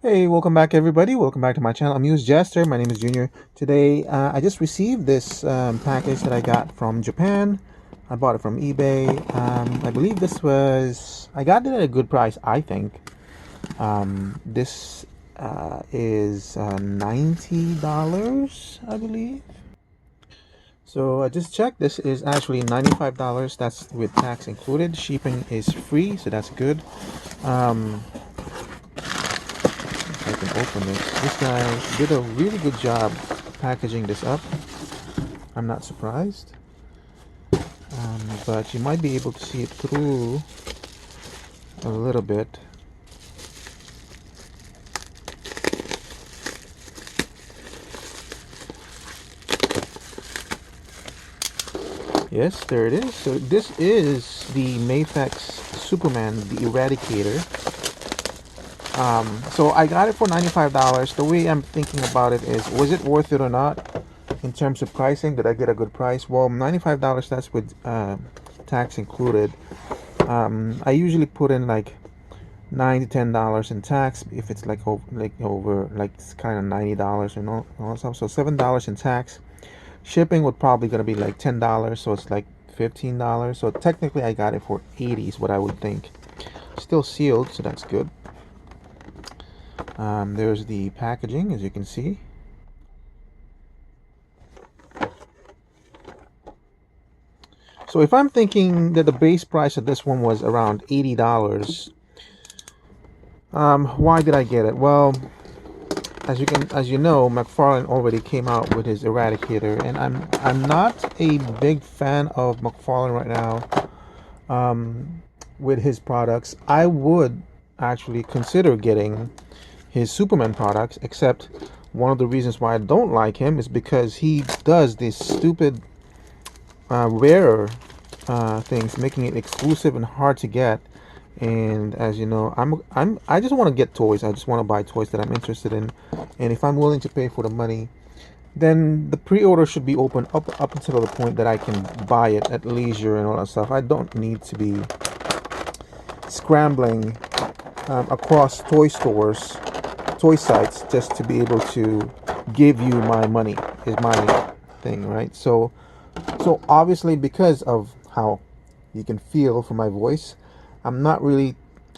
Hey, welcome back everybody. Welcome back to my channel. I'm Jester. My name is Junior. Today, I just received this package that I got from Japan. I bought it from eBay. I believe I got it at a good price, I think. This is $90, I believe. So I just checked. This is actually $95. That's with tax included. Shipping is free, so that's good. Um, I can open it. This guy did a really good job packaging this up. I'm not surprised. But you might be able to see it through a little bit. Yes, there it is. So this is the Mafex Superman, the Eradicator. So I got it for $95. The way I'm thinking about it is, was it worth it or not? In terms of pricing, did I get a good price? Well, $95, that's with tax included. I usually put in like $9 to $10 in tax if it's like over like it's kind of $90 and all stuff. So $7 in tax. Shipping would probably gonna be like $10, so it's like $15. So technically, I got it for 80 is what I would think. Still sealed, so that's good. There's the packaging, as you can see. So if I'm thinking that the base price of this one was around $80, why did I get it? Well, as you know, McFarlane already came out with his Eradicator, and I'm not a big fan of McFarlane right now. With his products, I would actually consider getting his Superman products, except one of the reasons why I don't like him is because he does these stupid rare things, making it exclusive and hard to get. And as you know, I just want to get toys. I just want to buy toys that I'm interested in, and if I'm willing to pay for the money, then the pre-order should be open up until the point that I can buy it at leisure and all that stuff. I don't need to be scrambling across toy stores, toy sites, just to be able to give you my money. Is my thing, right? So obviously, because of how you can feel from my voice, I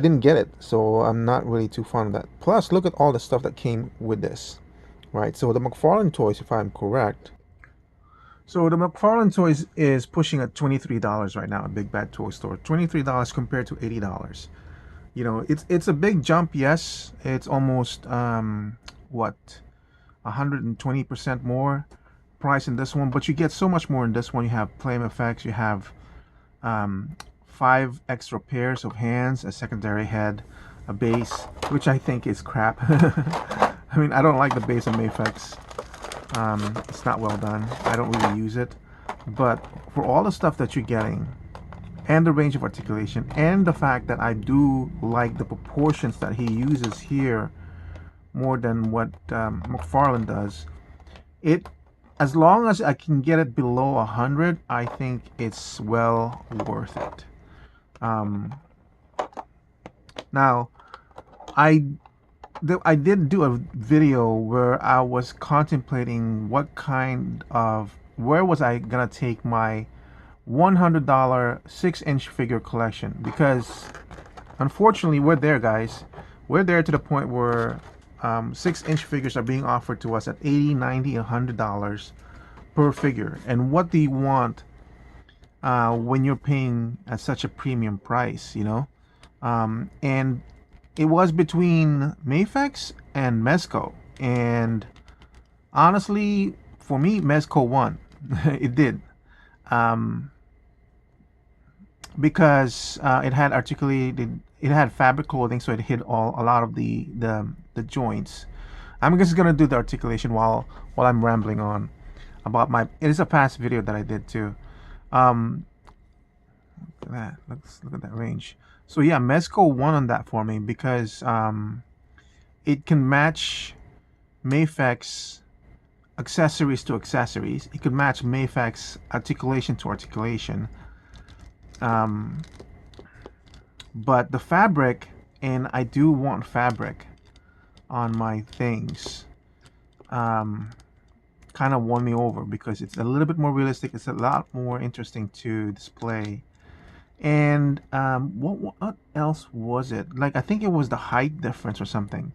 didn't get it, so I'm not really too fond of that. Plus, look at all the stuff that came with this, right? So the McFarlane toys, if I'm correct. So the McFarlane toys is pushing at $23 right now at Big Bad Toy Store. $23 compared to $80. You know, it's a big jump, yes. It's almost what, 120% more price in this one, but you get so much more in this one. You have Play Mafex, you have 5 extra pairs of hands, a secondary head, a base, which I think is crap. I mean, I don't like the base of Mafex. It's not well done. I don't really use it. But for all the stuff that you're getting, and the range of articulation, and the fact that I do like the proportions that he uses here more than what McFarlane does, it as long as I can get it below 100, I think it's well worth it. Now, I I did do a video where I was contemplating where was I gonna take my $100 6-inch figure collection, because unfortunately we're there, guys. We're there to the point where 6-inch figures are being offered to us at $80, $90, $100 per figure. And what do you want when you're paying at such a premium price, you know? And it was between Mafex and Mezco, and honestly, for me, Mezco won. It did. Um, because it had articulated, it had fabric clothing, so it hid a lot of the joints. I'm just gonna do the articulation while I'm rambling on about my. It is a past video that I did too. Um, Look at that. Let's look at that range. So yeah, Mezco won on that for me because it can match Mafex accessories to accessories. It could match Mafex articulation to articulation. Um, but the fabric, and I do want fabric, on my things kind of won me over because it's a little bit more realistic. It's a lot more interesting to display. And what else was it? Like I think it was the height difference or something.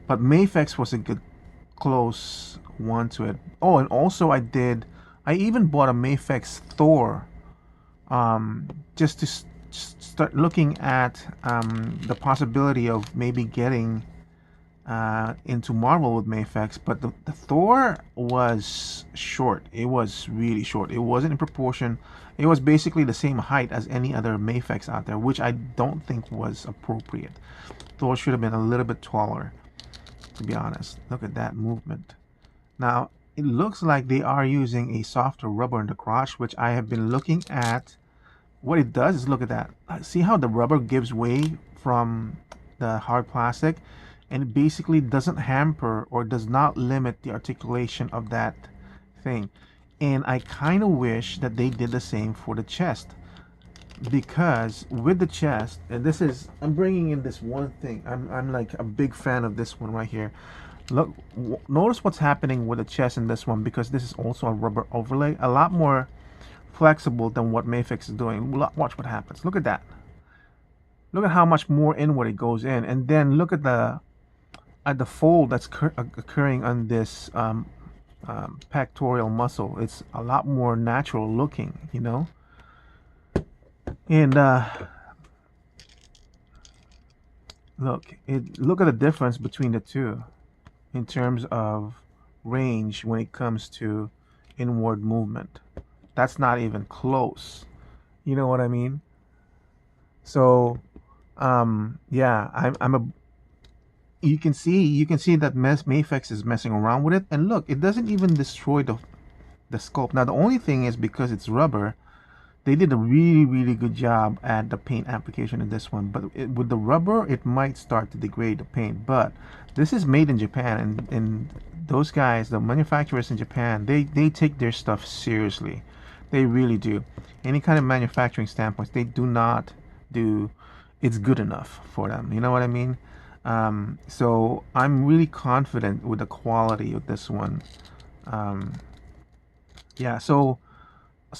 But Mafex was a good close one to it. Oh, and also I even bought a Mafex Thor just to start looking at the possibility of maybe getting into Marvel with Mafex, but the Thor was short. It was really short. It wasn't in proportion. It was basically the same height as any other Mafex out there, which I don't think was appropriate. Thor should have been a little bit taller, to be honest. Look at that movement. Now, it looks like they are using a softer rubber in the crotch, which I have been looking at. What it does is look at that. See how the rubber gives way from the hard plastic, and it basically doesn't hamper or does not limit the articulation of that thing. And I kind of wish that they did the same for the chest, because with the chest, and this is, I'm bringing in this one thing. I'm like a big fan of this one right here. Look, notice what's happening with the chest in this one, because this is also a rubber overlay, a lot more flexible than what Mafex is doing. Watch what happens. Look at that. Look at how much more inward it goes in, and then look at the fold that's occurring on this pectoral muscle. It's a lot more natural looking, you know. And look at the difference between the two in terms of range when it comes to inward movement. That's not even close. You know what I mean? So yeah, I'm a you can see that Mafex is messing around with it, and look, it doesn't even destroy the sculpt. Now the only thing is, because it's rubber, they did a really good job at the paint application in this one, but with the rubber it might start to degrade the paint. But this is made in Japan, and those guys, the manufacturers in Japan, they take their stuff seriously. They really do. Any kind of manufacturing standpoints, they do not do it's good enough for them, you know what I mean? So I'm really confident with the quality of this one. Yeah, so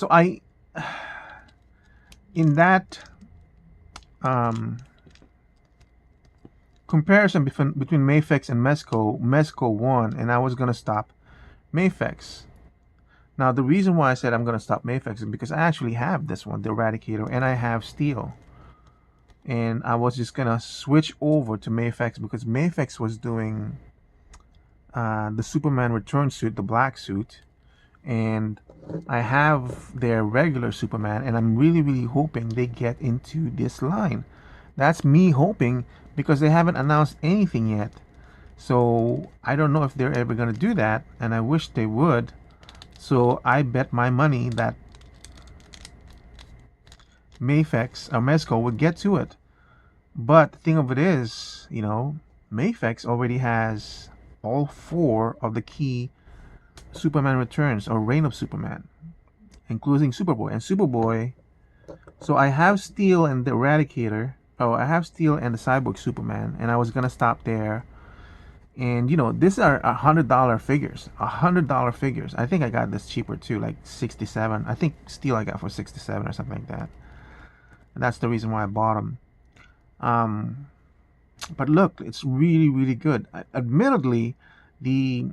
I in that comparison between Mafex and Mezco won, and I was gonna stop Mafex. Now the reason why I said I'm gonna stop Mafex is because I actually have this one, the Eradicator, and I have Steel. And I was just gonna switch over to Mafex because Mafex was doing the Superman return suit, the black suit, and I have their regular Superman, and I'm really hoping they get into this line. That's me hoping, because they haven't announced anything yet. So I don't know if they're ever gonna do that, and I wish they would. So I bet my money that Mafex or Mezco would get to it. But the thing of it is, you know, Mafex already has all 4 of the key Superman returns or Reign of Superman, including Superboy and Superboy. So I have Steel and the Eradicator. Oh, I have Steel and the Cyborg Superman, and I was gonna stop there. And you know, these are $100 figures. $100 figures. I think I got this cheaper too, like 67. I think Steel I got for 67 or something like that. And that's the reason why I bought them. But look, it's really good. Admittedly, the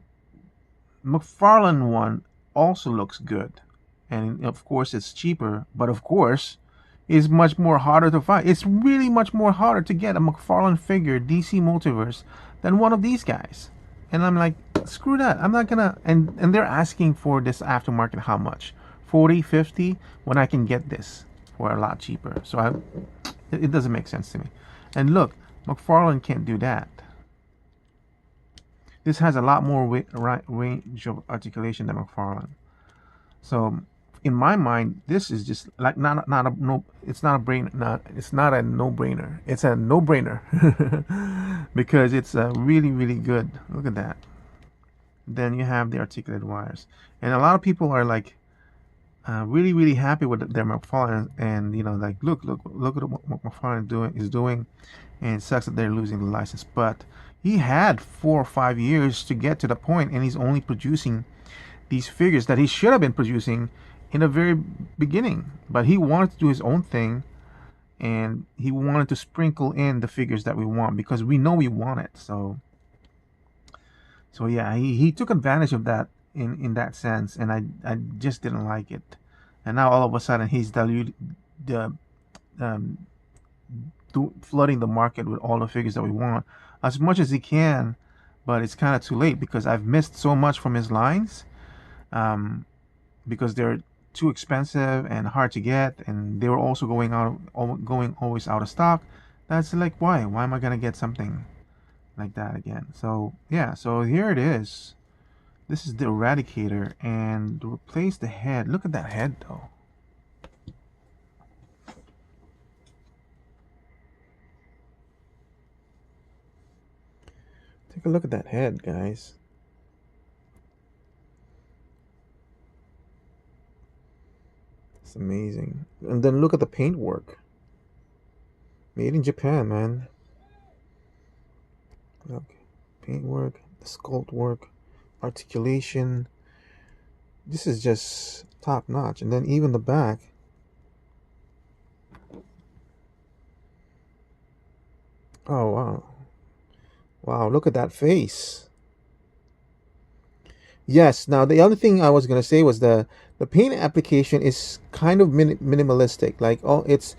McFarlane one also looks good, and of course it's cheaper, but of course is much more harder to find. It's really much more harder to get a McFarlane figure DC Multiverse than one of these guys. And I'm like, screw that. I'm not gonna. And they're asking for this aftermarket how much? 40, 50, when I can get this for a lot cheaper. So it doesn't make sense to me. And look, McFarlane can't do that. This has a lot more range of articulation than McFarlane. So in my mind, this is just like it's not a brainer. It's not a no-brainer. It's a no-brainer because it's really good. Look at that. Then you have the articulated wires, and a lot of people are like really happy with their McFarlane, and you know, like look at what McFarlane is doing, and it sucks that they're losing the license. But he had 4 or 5 years to get to the point, and he's only producing these figures that he should have been producing in the very beginning. But he wanted to do his own thing, and he wanted to sprinkle in the figures that we want because we know we want it. So yeah, he took advantage of that in that sense, and I just didn't like it. And now all of a sudden he's the um, flooding the market with all the figures that we want as much as he can, but it's kind of too late because I've missed so much from his lines, um, because they're too expensive and hard to get, and they were also going always out of stock. That's like, why am I gonna get something like that again? So yeah, so here it is. This is the Eradicator, and to replace the head, look at that head though. Take a look at that head, guys. It's amazing. And then look at the paint work. Made in Japan, man. Look, paint work, the sculpt work, articulation. This is just top notch. And then even the back. Oh wow. Wow, look at that face. Yes, now the other thing I was gonna say was the paint application is kind of minimalistic. Like, oh, it's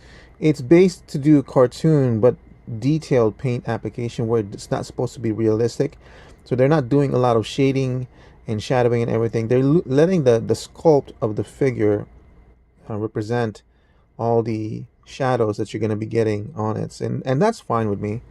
based to do cartoon, but detailed paint application where it's not supposed to be realistic. So they're not doing a lot of shading and shadowing and everything. They're letting the sculpt of the figure represent all the shadows that you're going to be getting on it, and that's fine with me.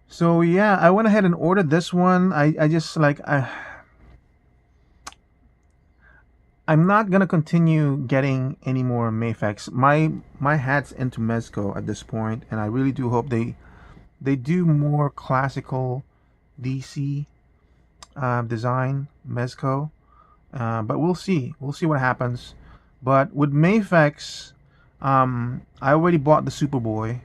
So yeah, I went ahead and ordered this one. I just like I'm not gonna continue getting any more Mafex. My hat's into Mezco at this point, and I really do hope they do more classical DC design Mezco. But we'll see. We'll see what happens. But with Mafex, I already bought the Superboy,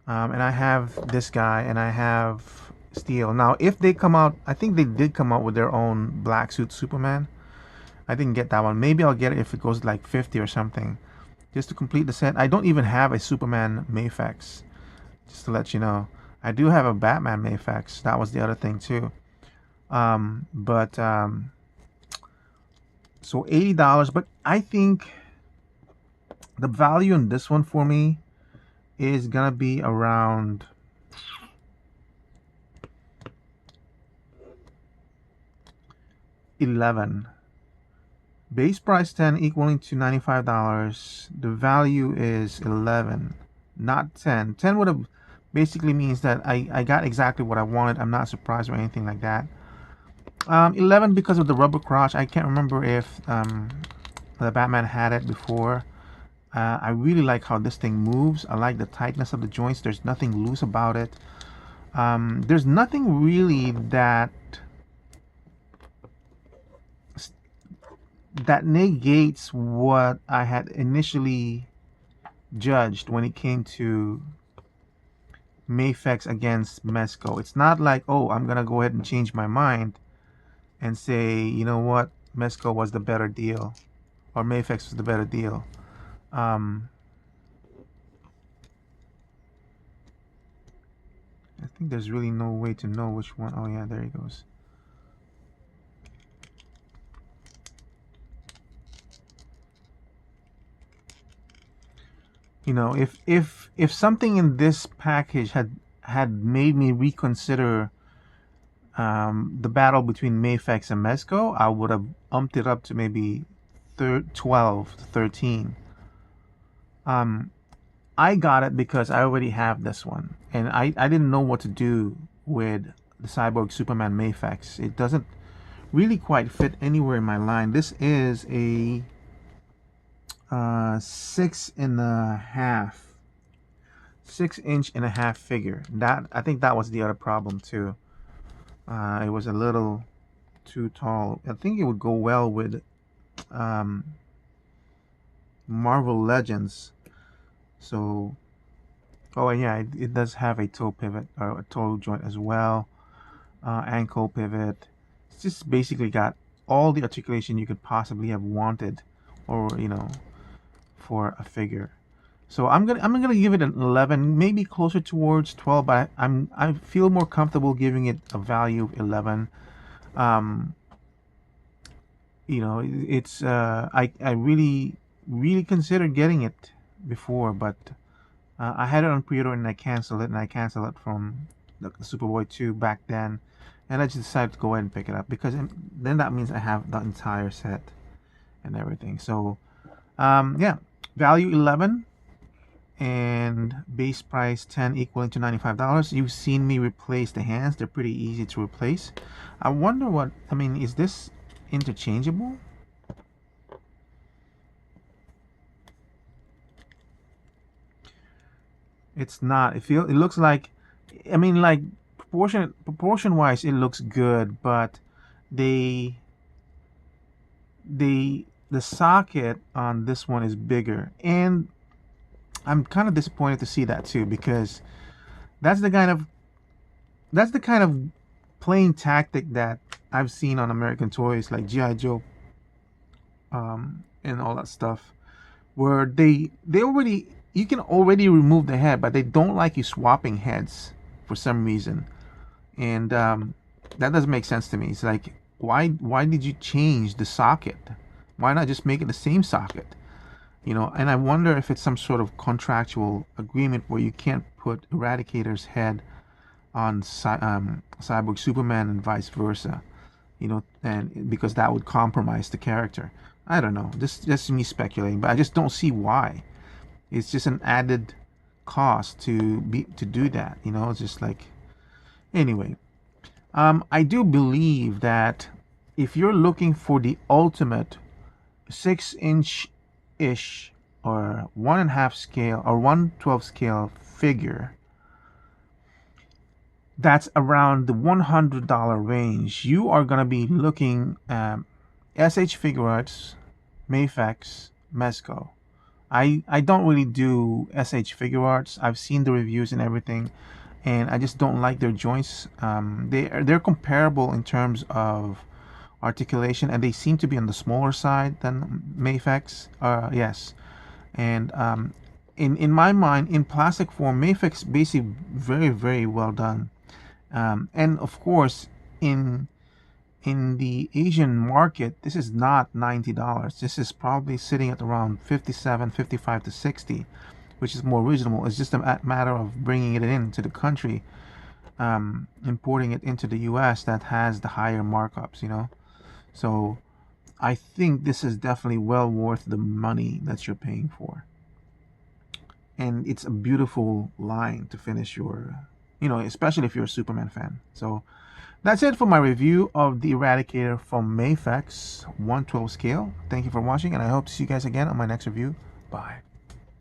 and I have this guy, and I have Steel. Now, if they come out, I think they did come out with their own black suit Superman. I didn't get that one. Maybe I'll get it if it goes like 50 or something, just to complete the set. I don't even have a Superman Mafex, just to let you know. I do have a Batman Mafex. That was the other thing too. But so $80, but I think the value in this one for me is gonna be around $11. Base price 10 equaling to $95. The value is 11, not 10. 10 would have basically means that I got exactly what I wanted. I'm not surprised or anything like that. 11 because of the rubber crotch. I can't remember if the Batman had it before. I really like how this thing moves. I like the tightness of the joints. There's nothing loose about it. There's nothing really that negates what I had initially judged when it came to Mafex against Mezco. It's not like, oh, I'm gonna go ahead and change my mind and say, you know what, Mezco was the better deal, or Mafex was the better deal. I think there's really no way to know which one. Oh yeah, there he goes. You know, if something in this package had made me reconsider the battle between Mafex and Mezco, I would have umped it up to maybe 12 to 13. I got it because I already have this one, and I didn't know what to do with the Cyborg Superman Mafex. It doesn't really quite fit anywhere in my line. This is a 6.5. 6.5 inch figure. That, I think that was the other problem too. It was a little too tall. I think it would go well with um, Marvel Legends. So, oh, and yeah, it does have a toe pivot or a toe joint as well. Ankle pivot. It's just basically got all the articulation you could possibly have wanted, or for a figure. So I'm gonna give it an 11, maybe closer towards 12, but I feel more comfortable giving it a value of 11. Um, it's I really considered getting it before, but I had it on pre-order and I canceled it, and I canceled it from the Superboy 2 back then, and I just decided to go ahead and pick it up because then that means I have the entire set and everything. So yeah, value 11 and base price 10, equaling to $95. You've seen me replace the hands. They're pretty easy to replace. I wonder is this interchangeable? It's not. It looks like, like proportion wise it looks good, but they the socket on this one is bigger, and I'm kind of disappointed to see that too, because that's the kind of playing tactic that I've seen on American toys like GI Joe, and all that stuff, where they already, you can already remove the head, but they don't like you swapping heads for some reason, and that doesn't make sense to me. It's like, why did you change the socket? Why not just make it the same socket? And I wonder if it's some sort of contractual agreement where you can't put Eradicator's head on Cyborg Superman and vice versa, and because that would compromise the character. I don't know. This is just me speculating, but I just don't see why. It's just an added cost to do that. It's just like, anyway. I do believe that if you're looking for the ultimate 6-inch ish or 1.5 scale or 1/12 scale figure that's around the $100 range, you are going to be looking at SH Figure Arts, Mafex, Mezco. I don't really do SH Figure Arts. I've seen the reviews and everything, and I just don't like their joints. They're comparable in terms of articulation, and they seem to be on the smaller side than Mafex. Yes, and in my mind, in plastic form, Mafex basically very, very well done. And of course, in the Asian market, this is not $90. This is probably sitting at around 57, 55 to 60, which is more reasonable. It's just a matter of bringing it into the country, importing it into the US that has the higher markups, So I think this is definitely well worth the money that you're paying for. And it's a beautiful line to finish your, especially if you're a Superman fan. So that's it for my review of the Eradicator from Mafex 1/12 scale. Thank you for watching, and I hope to see you guys again on my next review. Bye.